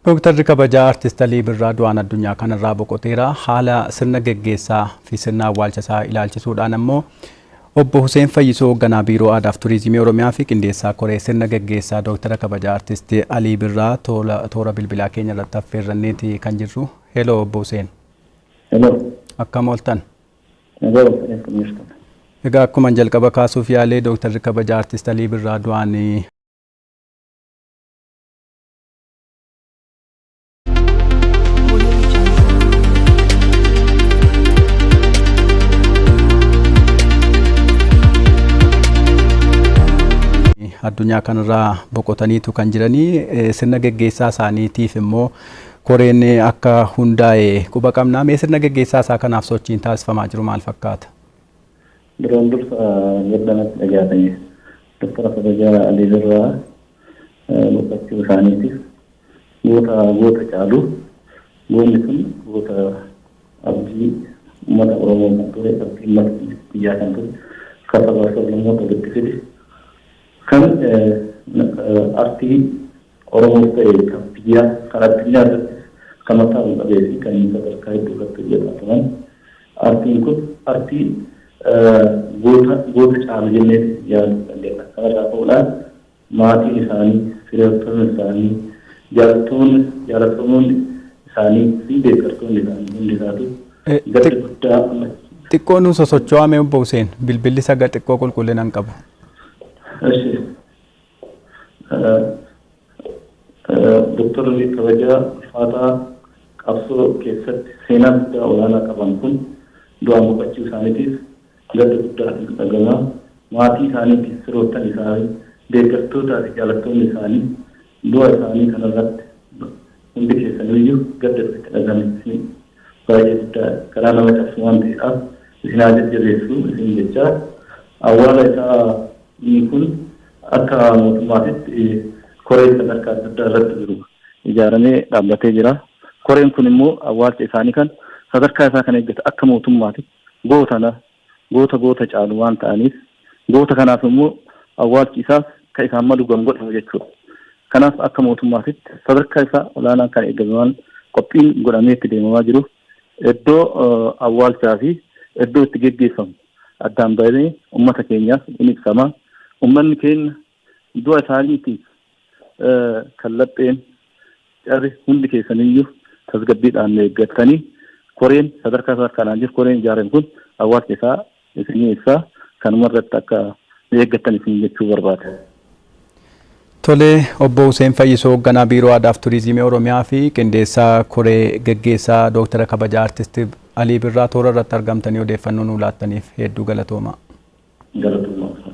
Dr. Kabajaa Artist Alii Birraa du'aan addunyaa kanarraa boqoteera. Haala sirna geggeessaa fi sirna awwaalchasaa ilaalchisuudhaan ammoo Obbo Hussein Fayyisoo hoogganaa Biiroo Aadaa fi Turizimii Oromiyaa fi qindeessaa koree sirna geggeessaa Dr. Kabajaa Artist Alii Birraa toora bilbilaa keenya irratti affeerranneeti kan jirru. Hello Obbo Hussein. Hello. Akkam ooltan? Hello. Egaa akkuma jalqaba kaasuuf yaalee Dr. Kabajaa Artist Alii Birraa du'aan addunyaa kanarraa boqotaniitu kan jiranii sirna geggeessaa isaaniitiif immoo koreen akka hundaa'e quba qabnaa. Mee sirna geggeessaa isaa kanaaf sochiin taasifamaa jiru maal fakkaata? Duraan dursa goddanatti dhagaatanii Dr. Kabajaa Alii Birraa boqochuu isaaniitiif goota caalu goonni sun goota abdii uummata Oromoo kan ture abdii uummata biyyaa kan ture kan sabaa sablammoota walitti fide kan artii Oromoo ta'e kan biyyaa kan addunyaa irratti kan mataa hin qabee fi kan sadarkaa hedduu irratti hojjetaman artiin kun artii goota caalu jennee yaaduu dandeenya. Kanarraa ka'uudhaan maatiin isaanii, firootonni isaanii, jaalattoonni isaanii fi deeggartoonni isaanii hundi isaatu gadda guddaa xiqqoo nu sosocho'ame Obbo Hussein bilbilli saga xiqqoo qulqullina hin qabu. Dr. Kabajaa ulfaataa qabsoo keessatti seenaa guddaa olaanaa qaban kun du'aan boqochuu isaaniitiif gadda guddaa dhagamaa maatii isaaniitiif firoottan isaanii deeggartootaa fi jaalattoonni isaanii du'a isaanii kanarratti hundi keessaniyyuu gadda itti dhagametti baay'ee guddaa karaa nama cabsu waan ta'eedhaaf isin haa jajjabeessuu isin jechaa awwaala isaa kun akka mootummaatitti koree sadarkaa adda irratti jiru ijaaramee dhaabbatee jira. Koreen kun immoo awwaalcha isaanii kan sadarkaa isaa kan eeggate akka mootummaatti goota caalu waan ta'aniif goota kanaaf immoo awwaalchi isaas kan isaan malu godhamu jechuudha. Kanaaf akka mootummaatitti sadarkaa isaa olaanaan kan eeggame waan qophiin godhamee itti deemamaa jiru iddoo awwaalchaa fi iddoo itti geggeeffamu addaan bahee uummata keenyaaf in ibsama. Uummanni keenya du'a isaaniitiif kallapheen carri hundi keessaniyyuu tasgabbiidhaan eeggatanii koreen sadarkaa sadarkaadhaan jiru koreen ijaarame kun awwaalcha isaa isinii ibsaa kanuma irratti akka eeggattan isin jechuu barbaada. Tolee, Obbo Hussein Fayyisoo hoogganaa Biiroo Aadaa fi Turizimii Oromiyaa fi qindeessaa koree geggeessaa Dr. Kabajaa Artist Alii Birraa toora irratti argamtanii odeeffannoo nuu laattaniif hedduu galatoomaa. Galatoomaa.